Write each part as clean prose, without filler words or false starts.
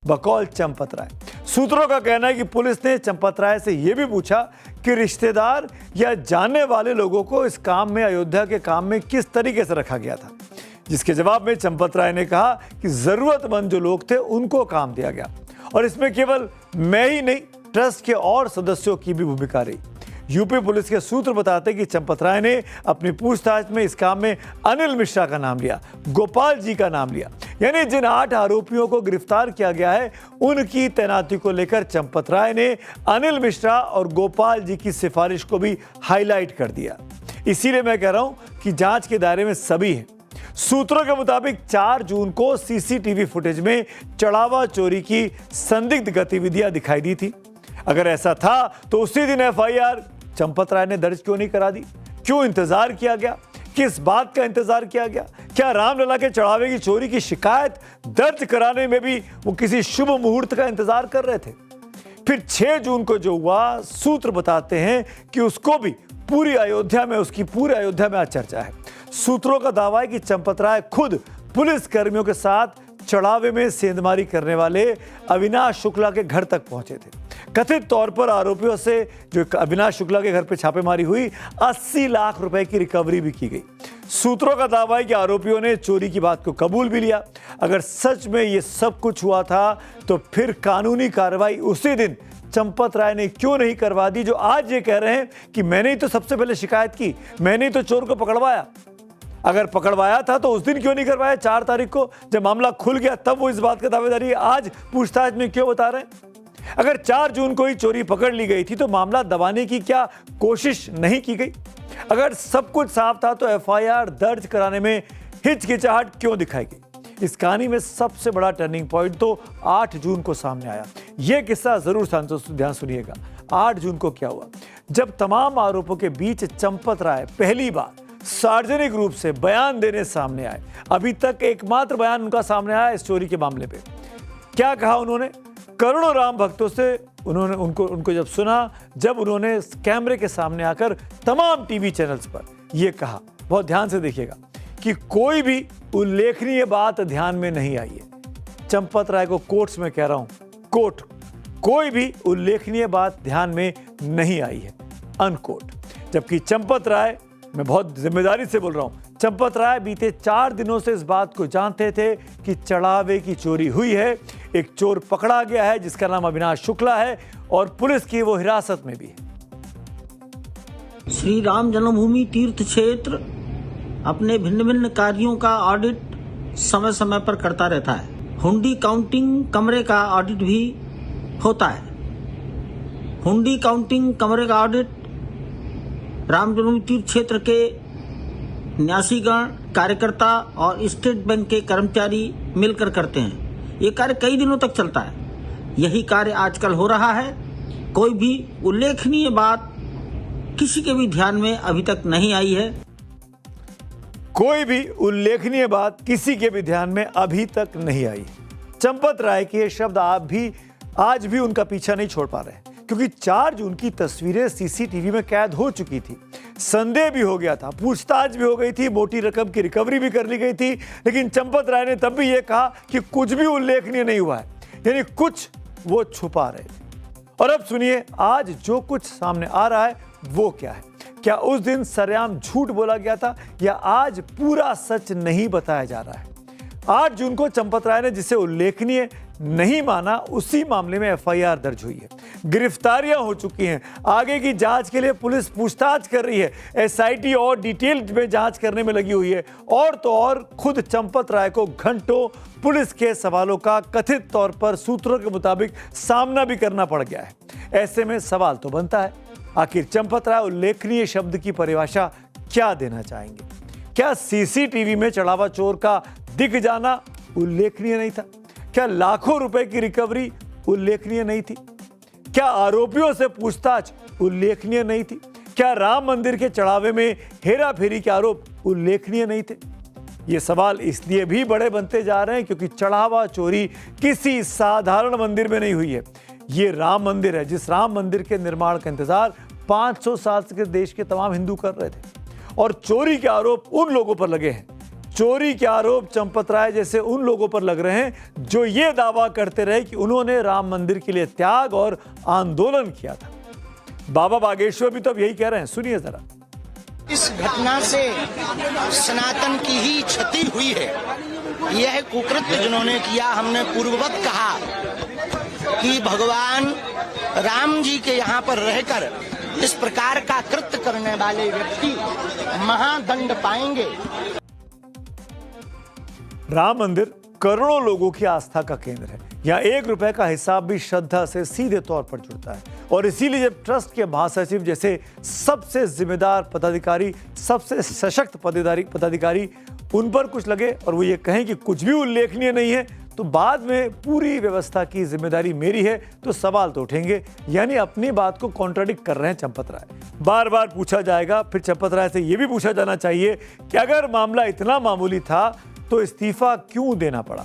बकौल चंपत राय। सूत्रों का कहना है कि पुलिस ने चंपत राय से यह भी पूछा कि रिश्तेदार या जानने वाले लोगों को इस काम में, अयोध्या के काम में किस तरीके से रखा गया था, जिसके जवाब में चंपत राय ने कहा कि जरूरतमंद जो लोग थे उनको काम दिया गया और इसमें केवल मैं ही नहीं, ट्रस्ट के और सदस्यों की भी भूमिका रही। यूपी पुलिस के सूत्र बताते हैं कि चंपत राय ने अपनी पूछताछ में इस काम में अनिल मिश्रा का नाम लिया, गोपाल जी का नाम लिया, यानी जिन 8 आरोपियों को गिरफ्तार किया गया है उनकी तैनाती को लेकर चंपत राय ने अनिल मिश्रा और गोपाल जी की सिफारिश को भी हाईलाइट कर दिया। इसीलिए मैं कह रहा हूं कि जांच के दायरे में सभी हैं। सूत्रों के मुताबिक 4 जून को सीसीटीवी फुटेज में चढ़ावा चोरी की संदिग्ध गतिविधियां दिखाई दी थी। अगर ऐसा था तो उसी दिन एफआईआर चंपत राय ने दर्ज क्यों नहीं करा दी? क्यों इंतजार किया गया? किस बात का इंतजार किया गया? क्या रामलला के चढ़ावे की चोरी की शिकायत दर्ज कराने में भी वो किसी शुभ मुहूर्त का इंतजार कर रहे थे? फिर 6 जून को जो हुआ, सूत्र बताते हैं कि उसको भी पूरी अयोध्या में आज चर्चा है। सूत्रों का दावा है कि चंपत राय खुद पुलिस कर्मियों के साथ चढ़ावे में सेंधमारी करने वाले अविनाश शुक्ला के घर तक पहुंचे थे। कथित तौर पर आरोपियों से जो अविनाश शुक्ला के घर पर छापेमारी हुई, 80 लाख रुपए की रिकवरी भी की गई। सूत्रों का दावा है कि आरोपियों ने चोरी की बात को कबूल भी लिया। अगर सच में ये सब कुछ हुआ था तो फिर कानूनी कार्रवाई उसी दिन चंपत राय ने क्यों नहीं करवा दी, जो आज ये कह रहे हैं कि मैंने ही तो सबसे पहले शिकायत की, मैंने ही तो चोर को पकड़वाया। अगर पकड़वाया था तो उस दिन क्यों नहीं करवाया? 4 तारीख को जब मामला खुल गया तब वो इस बात का दावेदारी आज पूछताछ में क्यों बता रहे हैं? अगर 4 जून को ही चोरी पकड़ ली गई थी तो मामला दबाने की क्या कोशिश नहीं की गई? अगर सब कुछ साफ था तो एफआईआर दर्ज कराने में हिचकिचाहट क्यों दिखाई गई? इस कहानी में सबसे बड़ा टर्निंग पॉइंट तो 8 जून को सामने आया। यह किस्सा जरूर ध्यान सुनिएगा। 8 जून को क्या हुआ? जब तमाम आरोपों के बीच चंपत राय पहली बार सार्वजनिक रूप से बयान देने सामने आए। अभी तक एकमात्र बयान उनका सामने आया इस चोरी के मामले पे। क्या कहा उन्होंने? करोड़ों राम भक्तों से उनको जब सुना, जब उन्होंने कैमरे के सामने आकर तमाम टीवी चैनल्स पर यह कहा, बहुत ध्यान से देखिएगा, कि कोई भी उल्लेखनीय बात ध्यान में नहीं आई है। चंपत राय को कोट्स में कह रहा हूं, कोट, कोई भी उल्लेखनीय बात ध्यान में नहीं आई है, अनकोट। जबकि चंपत राय, मैं बहुत जिम्मेदारी से बोल रहा हूं, चंपत राय बीते 4 दिनों से इस बात को जानते थे कि चढ़ावे की चोरी हुई है, एक चोर पकड़ा गया है जिसका नाम अविनाश शुक्ला है और पुलिस की वो हिरासत में भी है। श्री राम जन्मभूमि तीर्थ क्षेत्र अपने भिन्न भिन्न कार्यों का ऑडिट समय समय पर करता रहता है। हुंडी काउंटिंग कमरे का ऑडिट भी होता है। हुंडी काउंटिंग कमरे का ऑडिट राम जन्मभूमि तीर्थ क्षेत्र के न्यासीगण, कार्यकर्ता और स्टेट बैंक के कर्मचारी मिलकर करते हैं। ये कार्य कई दिनों तक चलता है। यही कार्य आजकल हो रहा है। कोई भी उल्लेखनीय बात किसी के भी ध्यान में अभी तक नहीं आई है। कोई भी उल्लेखनीय बात किसी के भी ध्यान में अभी तक नहीं आई। चंपत राय के ये शब्द आज भी उनका पीछा नहीं छोड़ पा रहे हैं, क्योंकि 4 जून की तस्वीरें सीसीटीवी में कैद हो चुकी थी। संदेह भी हो गया था, पूछताछ भी हो गई थी, मोटी रकम की रिकवरी भी कर ली गई थी, लेकिन चंपत राय ने तब भी यह कहा कि कुछ भी उल्लेखनीय नहीं हुआ है, यानी कुछ वो छुपा रहे थे। और अब सुनिए, आज जो कुछ सामने आ रहा है वो क्या है? क्या उस दिन सरेआम झूठ बोला गया था या आज पूरा सच नहीं बताया जा रहा है? 8 जून को चंपत राय ने जिसे उल्लेखनीय नहीं माना, उसी मामले में एफआईआर दर्ज हुई है, गिरफ्तारियां हो चुकी हैं, आगे की जांच के लिए पुलिस पूछताछ कर रही है, एसआईटी और डिटेल में जांच करने में लगी हुई है, और तो और खुद चंपत राय को घंटों पुलिस के सवालों का कथित तौर पर सूत्रों के मुताबिक सामना भी करना पड़ गया है। ऐसे में सवाल तो बनता है, आखिर चंपत राय उल्लेखनीय शब्द की परिभाषा क्या देना चाहेंगे? क्या सीसीटीवी में चढ़ावा चोर का दिख जाना उल्लेखनीय नहीं था? क्या लाखों रुपए की रिकवरी उल्लेखनीय नहीं थी? क्या आरोपियों से पूछताछ उल्लेखनीय नहीं थी? क्या राम मंदिर के चढ़ावे में हेरा फेरी के आरोप उल्लेखनीय नहीं थे? ये सवाल इसलिए भी बड़े बनते जा रहे हैं क्योंकि चढ़ावा चोरी किसी साधारण मंदिर में नहीं हुई है। ये राम मंदिर है, जिस राम मंदिर के निर्माण का इंतजार 500 साल से देश के तमाम हिंदू कर रहे थे, और चोरी के आरोप उन लोगों पर लगे हैं चोरी के आरोप चंपत राय जैसे उन लोगों पर लग रहे हैं जो ये दावा करते रहे कि उन्होंने राम मंदिर के लिए त्याग और आंदोलन किया था। बाबा बागेश्वर भी तो अब यही कह रहे हैं, सुनिए जरा। इस घटना से सनातन की ही क्षति हुई है। यह कुकृत्य जिन्होंने किया, हमने पूर्ववत कहा कि भगवान राम जी के यहाँ पर रहकर इस प्रकार का कृत्य करने वाले व्यक्ति महादंड पाएंगे। राम मंदिर करोड़ों लोगों की आस्था का केंद्र है। यहाँ 1 रुपए का हिसाब भी श्रद्धा से सीधे तौर पर जुड़ता है और इसीलिए जब ट्रस्ट के महासचिव जैसे सबसे जिम्मेदार पदाधिकारी, सबसे सशक्त पदाधिकारी उन पर कुछ लगे और वो ये कहें कि कुछ भी उल्लेखनीय नहीं है, तो बाद में पूरी व्यवस्था की जिम्मेदारी मेरी है, तो सवाल तो उठेंगे। यानी अपनी बात को कॉन्ट्राडिक्ट कर रहे हैं चंपत राय। बार बार पूछा जाएगा, फिर चंपत राय से यह भी पूछा जाना चाहिए कि अगर मामला इतना मामूली था तो इस्तीफा क्यों देना पड़ा?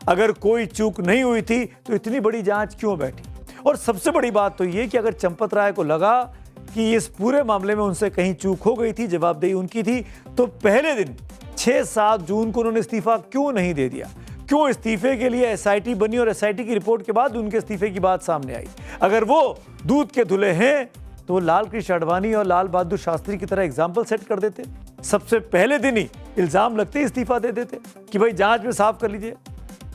अगर कोई चूक नहीं हुई थी तो इतनी बड़ी जांच क्यों बैठी? और सबसे बड़ी बात तो ये कि अगर चंपत राय को लगा कि इस पूरे मामले में उनसे कहीं चूक हो गई थी, जवाबदेही उनकी थी, तो पहले दिन 6-7 जून को उन्होंने इस्तीफा क्यों नहीं दे दिया? क्यों इस्तीफे के लिए एसआईटी बनी और एसआईटी की रिपोर्ट के बाद उनके इस्तीफे की बात सामने आई? अगर वो दूध के धुले हैं तो लाल कृष्ण आडवाणी और लाल बहादुर शास्त्री की तरह एग्जाम्पल सेट कर देते, सबसे पहले दिन ही इल्जाम लगते ही इस्तीफा दे देते कि भाई जांच में साफ कर लीजिए।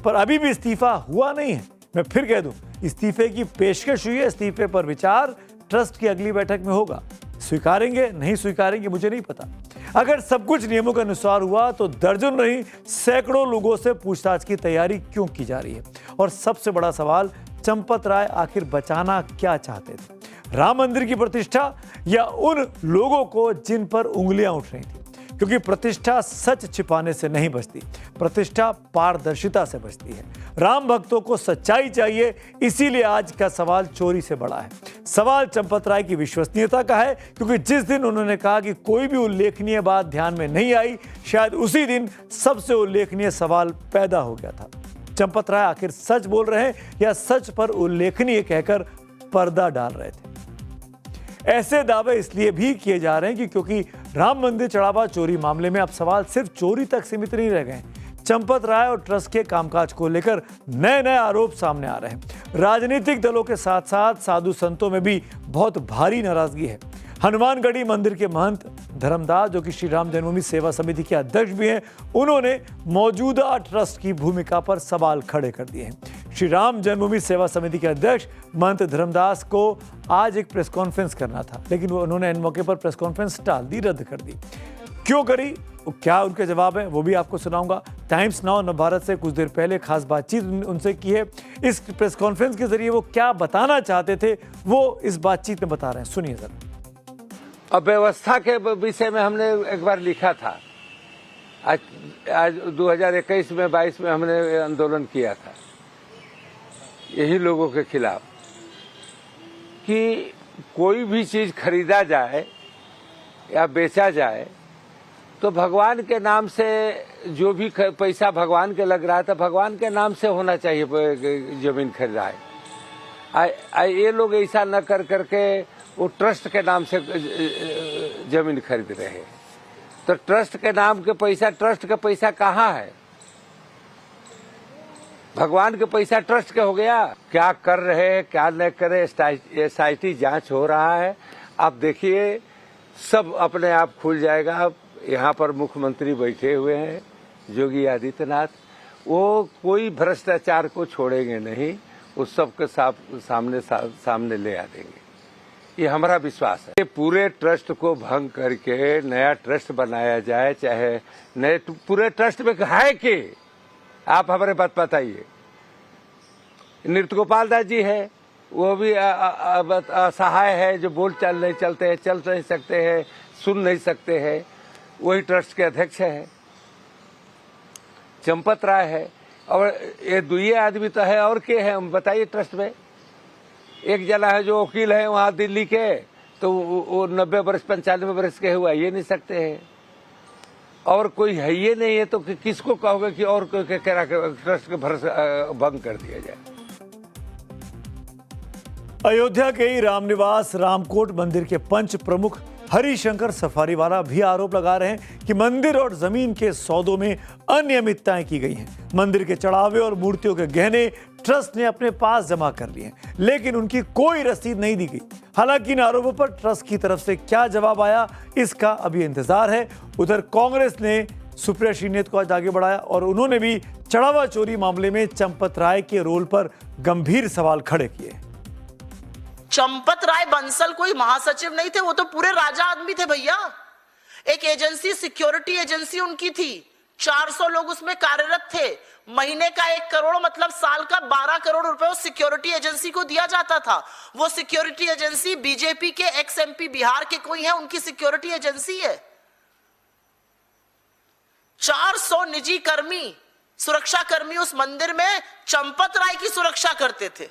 पर अभी भी इस्तीफा हुआ नहीं है। मैं फिर कह दूं, इस्तीफे की पेशकश हुई है, इस्तीफे पर विचार ट्रस्ट की अगली बैठक में होगा। स्वीकारेंगे नहीं स्वीकारेंगे मुझे नहीं पता। अगर सब कुछ नियमों के अनुसार हुआ तो दर्जन नहीं सैकड़ों लोगों से पूछताछ की तैयारी क्यों की जा रही है? और सबसे बड़ा सवाल, चंपत राय आखिर बचाना क्या चाहते थे? राम मंदिर की प्रतिष्ठा या उन लोगों को जिन पर उंगलियां उठ रही थी? क्योंकि प्रतिष्ठा सच छिपाने से नहीं बचती, प्रतिष्ठा पारदर्शिता से बचती है। राम भक्तों को सच्चाई चाहिए, इसीलिए आज का सवाल चोरी से बड़ा है। सवाल चंपत राय की विश्वसनीयता का है, क्योंकि जिस दिन उन्होंने कहा कि कोई भी उल्लेखनीय बात ध्यान में नहीं आई, शायद उसी दिन सबसे उल्लेखनीय सवाल पैदा हो गया था। चंपत राय आखिर सच बोल रहे हैं या सच पर उल्लेखनीय कहकर पर्दा डाल रहे थे? ऐसे दावे इसलिए भी किए जा रहे हैं कि क्योंकि राम मंदिर चढ़ावा चोरी मामले में अब सवाल सिर्फ चोरी तक सीमित नहीं रह गए। चंपत राय और ट्रस्ट के कामकाज को लेकर नए नए आरोप सामने आ रहे हैं। राजनीतिक दलों के साथ साथ साधु संतों में भी बहुत भारी नाराजगी है। हनुमानगढ़ी मंदिर के महंत धर्मदास, जो कि श्री राम जन्मभूमि सेवा समिति के अध्यक्ष भी हैं, उन्होंने मौजूदा ट्रस्ट की भूमिका पर सवाल खड़े कर दिए हैं। श्री राम जन्मभूमि सेवा समिति के अध्यक्ष महंत धर्मदास को आज एक प्रेस कॉन्फ्रेंस करना था, लेकिन उन्होंने इन मौके पर प्रेस कॉन्फ्रेंस टाल दी, रद्द कर दी। क्यों करी, क्या उनके जवाब है, वो भी आपको सुनाऊंगा। टाइम्स नाउ नवभारत से कुछ देर पहले खास बातचीत उनसे की है। इस प्रेस कॉन्फ्रेंस के जरिए वो क्या बताना चाहते थे, वो इस बातचीत में बता रहे हैं, सुनिए जरा। अव्यवस्था के विषय में हमने एक बार लिखा था। आज 2021 में 22 में हमने आंदोलन किया था यही लोगों के खिलाफ कि कोई भी चीज खरीदा जाए या बेचा जाए तो भगवान के नाम से, जो भी पैसा भगवान के लग रहा है तो भगवान के नाम से होना चाहिए जमीन खरीदा है। ये लोग ऐसा न कर करके वो ट्रस्ट के नाम से जमीन खरीद रहे हैं। तो ट्रस्ट के नाम के पैसा, ट्रस्ट का पैसा कहाँ है? भगवान के पैसा ट्रस्ट के हो गया। क्या कर रहे हैं क्या न करे, एसआईटी जांच हो रहा है। आप देखिए सब अपने आप खुल जाएगा। यहाँ पर मुख्यमंत्री बैठे हुए हैं योगी आदित्यनाथ, वो कोई भ्रष्टाचार को छोड़ेंगे नहीं, उस सबके सामने ले आ देंगे, ये हमारा विश्वास है। ये पूरे ट्रस्ट को भंग करके नया ट्रस्ट बनाया जाए, चाहे नए पूरे ट्रस्ट में है कि आप हमारे बात बताइए। नृत्य गोपाल दास जी है, वो भी असहाय है, जो बोल चाल नहीं चलते हैं, चल नहीं सकते हैं, सुन नहीं सकते हैं, वही ट्रस्ट के अध्यक्ष है। चंपत राय है, और ये दुइये आदमी तो है, और के हैं बताइए ट्रस्ट में? एक जना है जो वकील है वहां दिल्ली के, तो वो 90 वर्ष 95 वर्ष के हुआ, ये नहीं सकते हैं। और कोई है ये नहीं है, तो किसको कहोगे कि और कोई ट्रस्ट के भरोसे भंग कर दिया जाए? अयोध्या के ही रामनिवास रामकोट मंदिर के पंच प्रमुख हरिशंकर सफारीवाला भी आरोप लगा रहे हैं कि मंदिर और जमीन के सौदों में अनियमितताएं की गई हैं। मंदिर के चढ़ावे और मूर्तियों के गहने ट्रस्ट ने अपने पास जमा कर लिए हैं, लेकिन उनकी कोई रसीद नहीं दी गई। हालांकि इन आरोपों पर ट्रस्ट की तरफ से क्या जवाब आया, इसका अभी इंतजार है। उधर कांग्रेस ने सुप्रिया श्रीनेत को आज आगे बढ़ाया और उन्होंने भी चढ़ावा चोरी मामले में चंपत राय के रोल पर गंभीर सवाल खड़े किए। चंपत राय बंसल कोई महासचिव नहीं थे, वो तो पूरे राजा आदमी थे भैया। एक एजेंसी, सिक्योरिटी एजेंसी उनकी थी, 400 लोग उसमें कार्यरत थे। महीने का 1 करोड़ मतलब साल का 12 करोड़ रुपए उस सिक्योरिटी एजेंसी को दिया जाता था। वो सिक्योरिटी एजेंसी बीजेपी के एक्स एमपी बिहार के कोई है, उनकी सिक्योरिटी एजेंसी है। 400 निजी कर्मी, सुरक्षा कर्मी उस मंदिर में चंपत राय की सुरक्षा करते थे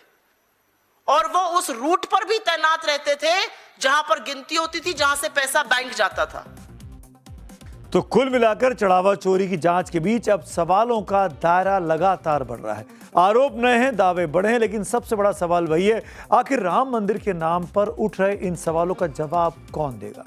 और वो उस रूट पर भी तैनात रहते थे जहां पर गिनती होती थी, जहां से पैसा बैंक जाता था। तो कुल मिलाकर चढ़ावा चोरी की जांच के बीच अब सवालों का दायरा लगातार बढ़ रहा है। आरोप नए हैं, दावे बढ़े हैं, लेकिन सबसे बड़ा सवाल वही है, आखिर राम मंदिर के नाम पर उठ रहे इन सवालों का जवाब कौन देगा।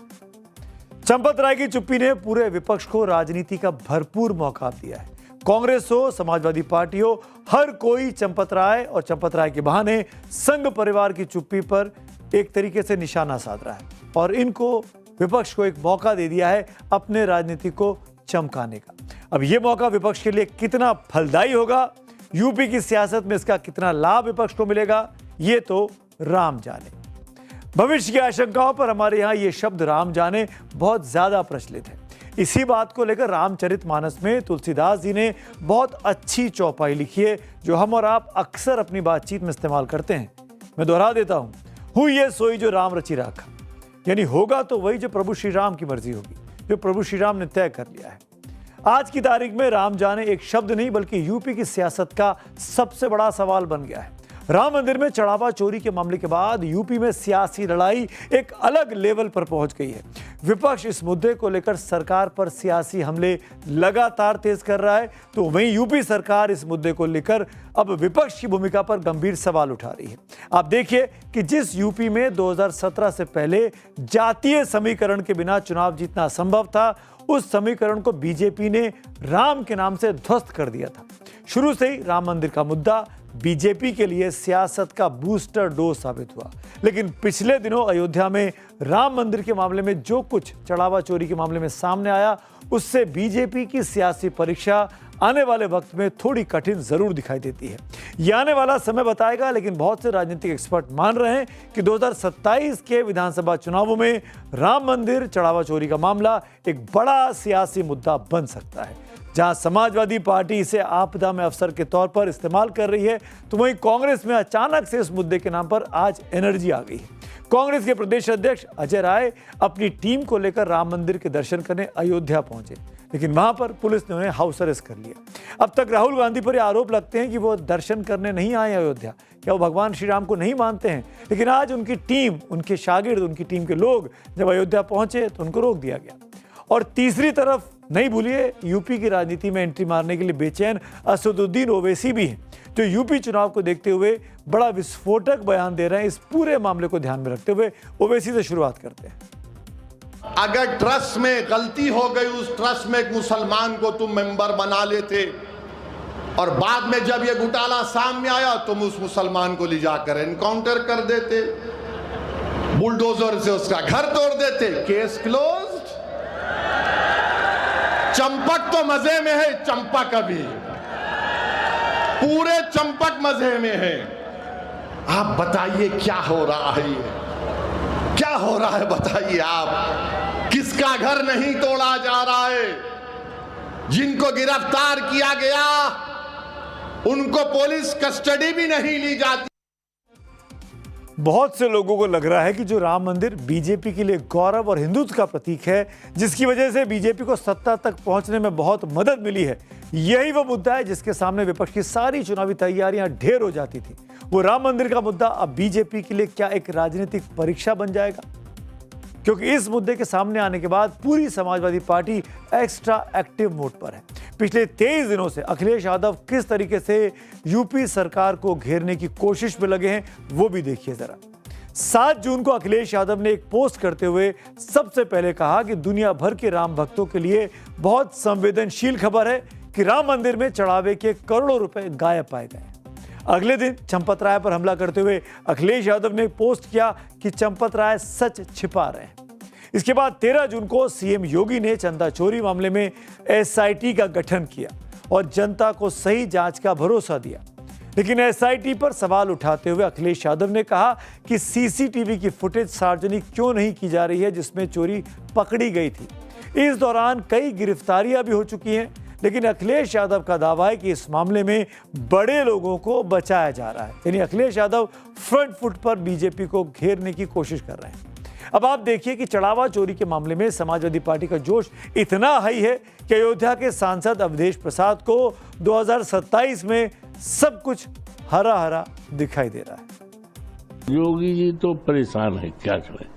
चंपत राय की चुप्पी ने पूरे विपक्ष को राजनीति का भरपूर मौका दिया है। कांग्रेस हो, समाजवादी पार्टी हो, हर कोई चंपत राय और चंपत राय के बहाने संघ परिवार की चुप्पी पर एक तरीके से निशाना साध रहा है और इनको विपक्ष को एक मौका दे दिया है अपने राजनीति को चमकाने का। अब यह मौका विपक्ष के लिए कितना फलदायी होगा, यूपी की सियासत में इसका कितना लाभ विपक्ष को मिलेगा, ये तो राम जाने। भविष्य की आशंकाओं पर हमारे यहाँ ये शब्द राम जाने बहुत ज्यादा प्रचलित है। इसी बात को लेकर रामचरितमानस में तुलसीदास जी ने बहुत अच्छी चौपाई लिखी है, जो हम और आप अक्सर अपनी बातचीत में इस्तेमाल करते हैं। मैं दोहरा देता हूं ये सोई जो राम रचि राखा, यानी होगा तो वही जो प्रभु श्री राम की मर्जी होगी, जो प्रभु श्री राम ने तय कर लिया है। आज की तारीख में राम जाने एक शब्द नहीं बल्कि यूपी की सियासत का सबसे बड़ा सवाल बन गया है। राम मंदिर में चढ़ावा चोरी के मामले के बाद यूपी में सियासी लड़ाई एक अलग लेवल पर पहुंच गई है। विपक्ष इस मुद्दे को लेकर सरकार पर सियासी हमले लगातार तेज कर रहा है, तो वहीं यूपी सरकार इस मुद्दे को लेकर अब विपक्ष की भूमिका पर गंभीर सवाल उठा रही है। आप देखिए कि जिस यूपी में 2017 से पहले जातीय समीकरण के बिना चुनाव जीतना असंभव था, उस समीकरण को बीजेपी ने राम के नाम से ध्वस्त कर दिया था। शुरू से ही राम मंदिर का मुद्दा बीजेपी के लिए सियासत का बूस्टर डोज साबित हुआ, लेकिन पिछले दिनों अयोध्या में राम मंदिर के मामले में जो कुछ चढ़ावा चोरी के मामले में सामने आया, उससे बीजेपी की सियासी परीक्षा आने वाले वक्त में थोड़ी कठिन जरूर दिखाई देती है। यह आने वाला समय बताएगा, लेकिन बहुत से राजनीतिक एक्सपर्ट मान रहे हैं कि 2027 के विधानसभा चुनावों में राम मंदिर चढ़ावा चोरी का मामला एक बड़ा सियासी मुद्दा बन सकता है। जहां समाजवादी पार्टी इसे आपदा में अवसर के तौर पर इस्तेमाल कर रही है, तो वहीं कांग्रेस में अचानक से इस मुद्दे के नाम पर आज एनर्जी आ गई है। कांग्रेस के प्रदेश अध्यक्ष अजय राय अपनी टीम को लेकर राम मंदिर के दर्शन करने अयोध्या पहुंचे, लेकिन वहां पर पुलिस ने उन्हें हाउस अरेस्ट कर लिया। अब तक राहुल गांधी पर आरोप लगते हैं कि वो दर्शन करने नहीं आए अयोध्या, क्या वो भगवान श्री राम को नहीं मानते हैं। लेकिन आज उनकी टीम, उनके शागिर्द, उनकी टीम के लोग जब अयोध्या पहुंचे तो उनको रोक दिया गया। और तीसरी तरफ नहीं भूलिए, यूपी की राजनीति में एंट्री मारने के लिए बेचैन असदुद्दीन ओवैसी भी हैं, जो यूपी चुनाव को देखते हुए बड़ा विस्फोटक बयान दे रहे हैं। इस पूरे मामले को ध्यान में रखते हुए ओवैसी से शुरुआत करते हैं। अगर ट्रस्ट में गलती हो गई, उस ट्रस्ट में एक मुसलमान को तुम मेंबर बना लेते और बाद में जब ये घोटाला सामने आया तुम उस मुसलमान को ले जाकर एनकाउंटर कर देते, बुलडोजर से उसका घर तोड़ देते, केस क्लोज्ड। चंपक तो मजे में है, चंपक अभी पूरे चंपक मजे में है। आप बताइए क्या हो रहा है, ये क्या हो रहा है बताइए आप। किसका घर नहीं तोड़ा जा रहा है, जिनको गिरफ्तार किया गया उनको पुलिस कस्टडी भी नहीं ली जाती। बहुत से लोगों को लग रहा है कि जो राम मंदिर बीजेपी के लिए गौरव और हिंदुत्व का प्रतीक है, जिसकी वजह से बीजेपी को सत्ता तक पहुंचने में बहुत मदद मिली है, यही वो मुद्दा है जिसके सामने विपक्ष की सारी चुनावी तैयारियां ढेर हो जाती थी। वो राम मंदिर का मुद्दा अब बीजेपी के लिए क्या एक राजनीतिक परीक्षा बन जाएगा? क्योंकि इस मुद्दे के सामने आने के बाद पूरी Samajwadi party extra active mode पर है। पिछले 23 दिनों से अखिलेश यादव किस तरीके से यूपी सरकार को घेरने की कोशिश में लगे हैं, वो भी देखिए जरा। 7 जून को अखिलेश यादव ने एक पोस्ट करते हुए सबसे पहले कहा कि दुनिया भर के राम भक्तों के लिए बहुत संवेदनशील खबर है कि राम मंदिर में चढ़ावे के करोड़ों रुपए गायब पाए गए। अगले दिन चंपत राय पर हमला करते हुए अखिलेश यादव ने पोस्ट किया कि चंपत राय सच छिपा रहे हैं। इसके बाद 13 जून को सीएम योगी ने चंदा चोरी मामले में एसआईटी का गठन किया और जनता को सही जांच का भरोसा दिया। लेकिन एसआईटी पर सवाल उठाते हुए अखिलेश यादव ने कहा कि सीसीटीवी की फुटेज सार्वजनिक क्यों नहीं की जा रही है जिसमें चोरी पकड़ी गई थी। इस दौरान कई गिरफ्तारियां भी हो चुकी हैं, लेकिन अखिलेश यादव का दावा है कि इस मामले में बड़े लोगों को बचाया जा रहा है। यानी अखिलेश यादव फ्रंट फुट पर बीजेपी को घेरने की कोशिश कर रहे हैं। अब आप देखिए कि चढ़ावा चोरी के मामले में समाजवादी पार्टी का जोश इतना हाई है कि अयोध्या के सांसद अवधेश प्रसाद को 2027 में सब कुछ हरा हरा दिखाई दे रहा है। योगी जी तो परेशान है, क्या करें।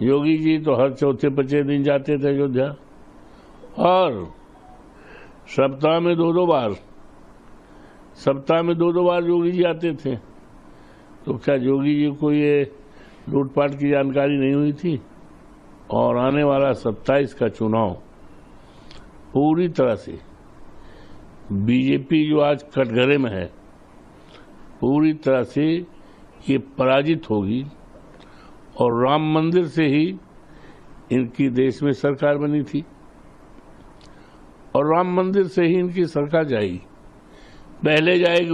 योगी जी तो हर चौथे 5 दिन जाते थे अयोध्या और सप्ताह में दो दो बार योगी जी आते थे। तो क्या योगी जी को ये लूटपाट की जानकारी नहीं हुई थी? और आने वाला 27 का चुनाव पूरी तरह से बीजेपी जो आज कटघरे में है पूरी तरह से ये पराजित होगी और राम मंदिर से ही इनकी देश में सरकार बनी थी और राम मंदिर से ही इनकी सरकार जाएगी। पहले जाएगी